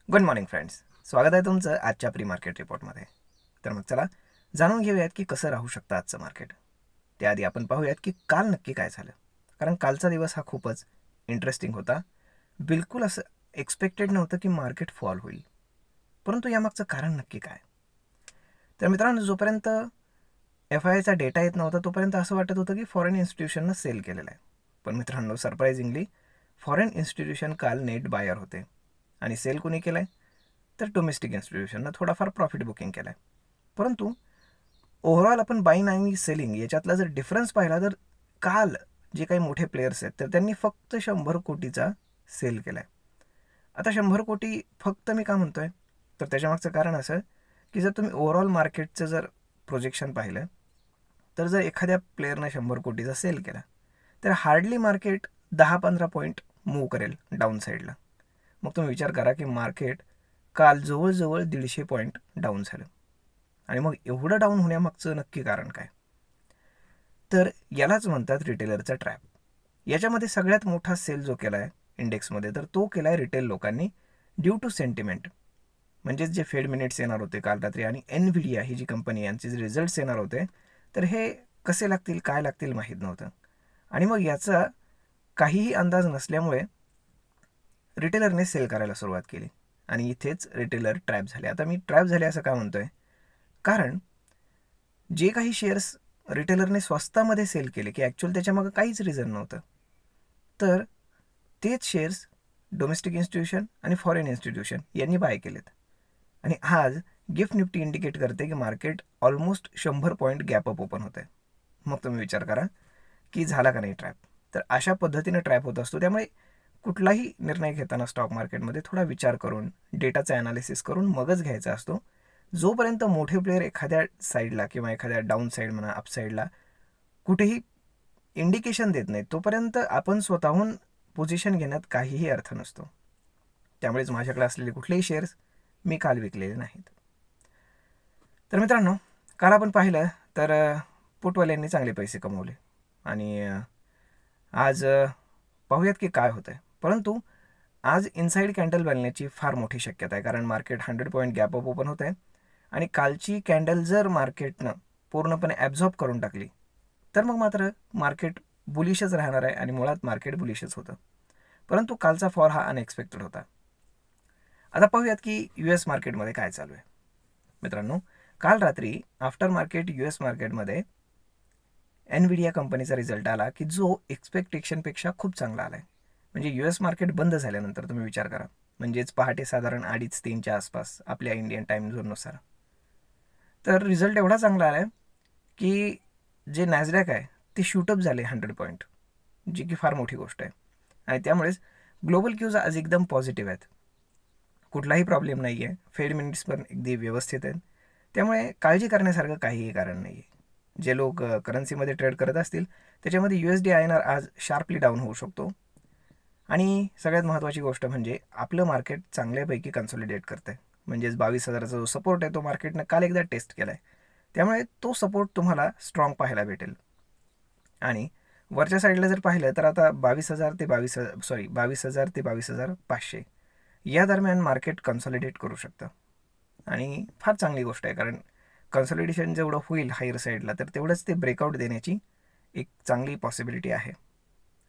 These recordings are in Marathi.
गुड मॉर्निंग फ्रेंड्स, स्वागत आहे तुमचं आजच्या प्री मार्केट रिपोर्टमध्ये. तर मग चला जाणून घेऊयात की कसं राहू शकतं आजचं मार्केट. त्याआधी आपण पाहूयात की काल नक्की काय झालं, कारण कालचा दिवस हा खूपच इंटरेस्टिंग होता. बिलकुल असं एक्सपेक्टेड नव्हतं की मार्केट फॉल होईल, परंतु यामागचं कारण नक्की काय. तर मित्रांनो, जोपर्यंत FIIचा डेटा येत नव्हता तोपर्यंत असं वाटत होतं की फॉरेन इन्स्टिट्यूशननं सेल केलेलं आहे. पण मित्रांनो, सरप्रायझिंगली फॉरेन इन्स्टिट्यूशन काल नेट बायर होते. आणि सेल कोणी केलं आहे? तर डोमेस्टिक इन्स्टिट्यूशननं थोडाफार प्रॉफिट बुकिंग केलं आहे. परंतु ओव्हरऑल आपण बाईंग आणि सेलिंग याच्यातला जर डिफरन्स पाहिला तर काल जे काही मोठे प्लेयर्स आहेत तर त्यांनी फक्त 100 कोटीचा सेल केला आहे. आता 100 कोटी फक्त मी का म्हणतोय, तर त्याच्यामागचं कारण असं की जर तुम्ही ओव्हरऑल मार्केटचं जर प्रोजेक्शन पाहिलं तर जर एखाद्या प्लेयरनं 100 कोटीचा सेल केला तर हार्डली मार्केट 10-15 पॉईंट मूव्ह करेल डाऊन साईडला. मग तुम्ही विचार करा की मार्केट काल जवळजवळ 150 पॉईंट डाऊन झालं. आणि मग एवढं डाऊन होण्यामागचं नक्की कारण काय? तर यालाच म्हणतात रिटेलरचा ट्रॅप. याच्यामध्ये सगळ्यात मोठा सेल जो केला आहे इंडेक्समध्ये तर तो केला आहे रिटेल लोकांनी ड्यू टू सेंटिमेंट. म्हणजेच जे फेड मिनिट्स येणार होते काल रात्री आणि एनव्हिडिया ही जी कंपनी यांचे जे रिझल्ट्स येणार होते तर हे कसे लागतील काय लागतील माहीत नव्हतं. आणि मग याचा काहीही अंदाज नसल्यामुळे रिटेलरने सेल करायला सुरुवात केली आणि इथेच रिटेलर ट्रॅप झाले. आता मी ट्रॅप झाले असं का म्हणतोय, कारण जे काही शेअर्स रिटेलरने स्वस्तामध्ये सेल केले की ॲक्च्युअल त्याच्यामागं काहीच रिझन नव्हतं, तर तेच शेअर्स डोमेस्टिक इन्स्टिट्यूशन आणि फॉरेन इन्स्टिट्यूशन यांनी बाय केलेत. आणि आज गिफ्ट निफ्टी इंडिकेट करते की market almost 100 point gap up open होत आहे. मग तुम्ही विचार करा की झाला का नाही ट्रॅप. तर अशा पद्धतीनं ट्रॅप होत असतो. त्यामुळे कुठलाही निर्णय घेताना स्टॉक मार्केटमध्ये थोडा विचार करून डेटाचा ॲनालिसिस करून मगच घ्यायचा असतो. जोपर्यंत मोठे प्लेयर एखाद्या साईडला किंवा एखाद्या डाऊन साईड म्हणा अप साईडला कुठेही इंडिकेशन देत नाही तोपर्यंत आपण स्वतःहून पोझिशन घेण्यात काहीही अर्थ नसतो. त्यामुळेच माझ्याकडे असलेले कुठलेही शेअर्स मी काल विकलेले नाहीत. तर मित्रांनो, काल आपण पाहिलं तर पुटवाल्यांनी चांगले पैसे कमवले आणि आज पाहूयात की काय होतं आहे. परंतु आज इनसाईड कॅन्डल बनण्याची फार मोठी शक्यता आहे, कारण market 100 point gap up open होत आहे आणि कालची कॅन्डल जर मार्केटनं पूर्णपणे ॲब्झॉर्ब करून टाकली तर मग मात्र मार्केट बुलिशच राहणार आहे आणि मुळात मार्केट बुलिशच होतं. परंतु कालचा फॉल हा अनएक्सपेक्टेड होता. आता पाहूयात की US मार्केटमध्ये काय चालू आहे. मित्रांनो, काल रात्री आफ्टर मार्केट US मार्केटमध्ये एनव्हिडिया कंपनीचा रिझल्ट आला की जो एक्सपेक्टेशनपेक्षा खूप चांगला आला आहे. म्हणजे US मार्केट बंद झाल्यानंतर तुम्ही विचार करा, म्हणजेच पहाटे साधारण 2:30-3च्या आसपास आपल्या इंडियन टाईम झोननुसार, तर रिझल्ट एवढा चांगला आला आहे की जे नॅसडॅक आहे ते शूटअप झाले 100 पॉईंट, जी की फार मोठी गोष्ट आहे. आणि त्यामुळेच ग्लोबल क्यूज आज एकदम पॉझिटिव्ह आहेत. कुठलाही प्रॉब्लेम नाही आहे. फेड मिनिट्स पण अगदी व्यवस्थित आहेत. त्यामुळे काळजी करण्यासारखं काहीही कारण नाही आहे. जे लोक करन्सीमध्ये ट्रेड करत असतील त्याच्यामध्ये USD INR आज शार्पली डाऊन होऊ शकतो. आणि सगळ्यात महत्त्वाची गोष्ट म्हणजे आपलं मार्केट चांगल्यापैकी कन्सॉलिडेट करतं आहे. म्हणजेच 22,000चा जो सपोर्ट आहे तो मार्केटनं काल एकदा टेस्ट केला आहे. त्यामुळे तो सपोर्ट तुम्हाला स्ट्रॉंग पाहायला भेटेल. आणि वरच्या साईडला जर पाहिलं तर आता 22,000 ते 22,500 या दरम्यान मार्केट कन्सॉलिडेट करू शकतं. आणि फार चांगली गोष्ट आहे, कारण कन्सॉलिडेशन जेवढं होईल हायर साईडला तर तेवढंच ते ब्रेकआउट देण्याची एक चांगली पॉसिबिलिटी आहे.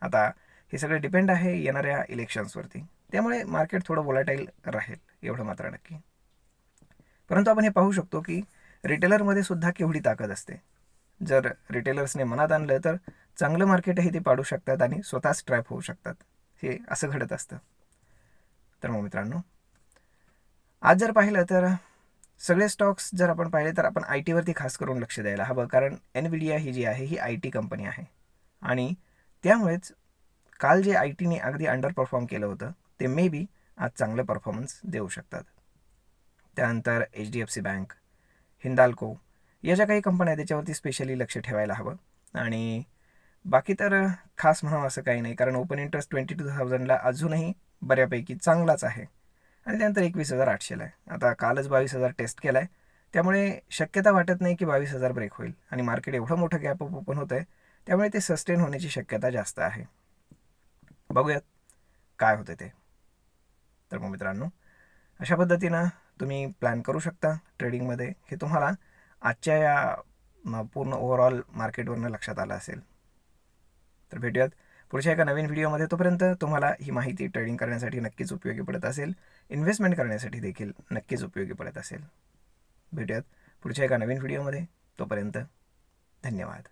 आता हे सगळं डिपेंड आहे येणाऱ्या इलेक्शन्सवरती, त्यामुळे मार्केट थोडं वोलाटाईल राहील एवढं मात्र नक्की. परंतु आपण हे पाहू शकतो की रिटेलरमध्ये सुद्धा केवढी ताकद असते. जर रिटेलर्सने मनात आणलं तर चांगलं मार्केटही ते पाडू शकतात आणि स्वतःच ट्रॅप होऊ शकतात. हे असं घडत असतं. तर मग मित्रांनो, आज जर पाहिलं तर सगळे स्टॉक्स जर आपण पाहिले तर आपण IT वरती खास करून लक्ष द्यायला हवं, कारण एनव्हिडिया ही जी आहे ही IT कंपनी आहे आणि त्यामुळेच काल जे ITने अगदी अंडर परफॉर्म केलं होतं ते मे बी आज चांगलं परफॉर्मन्स देऊ शकतात. त्यानंतर HDFC बँक, हिंदाल्को या ज्या काही कंपन्या आहेत त्याच्यावरती स्पेशली लक्ष ठेवायला हवं. आणि बाकी तर खास म्हणावं असं काही नाही, कारण ओपन इंटरेस्ट 22,000ला अजूनही बऱ्यापैकी चांगलाच आहे आणि त्यानंतर 21,800ला आहे. आता कालच 22,000 टेस्ट केला आहे, त्यामुळे शक्यता वाटत नाही की 22,000 ब्रेक होईल आणि मार्केट एवढं मोठं गॅप अप ओपन होतं आहे, त्यामुळे ते सस्टेन होण्याची शक्यता जास्त आहे. बघूयात काय होतं ते. तर मग मित्रांनो, अशा पद्धतीनं तुम्ही प्लॅन करू शकता ट्रेडिंगमध्ये. हे तुम्हाला आजच्या या पूर्ण ओव्हरऑल मार्केटवरनं लक्षात आलं असेल. तर भेटूयात पुढच्या एका नवीन व्हिडिओमध्ये. तोपर्यंत तुम्हाला ही माहिती ट्रेडिंग करण्यासाठी नक्कीच उपयोगी पडत असेल, इन्व्हेस्टमेंट करण्यासाठी देखील नक्कीच उपयोगी पडत असेल. भेटूयात पुढच्या एका नवीन व्हिडिओमध्ये. तोपर्यंत धन्यवाद.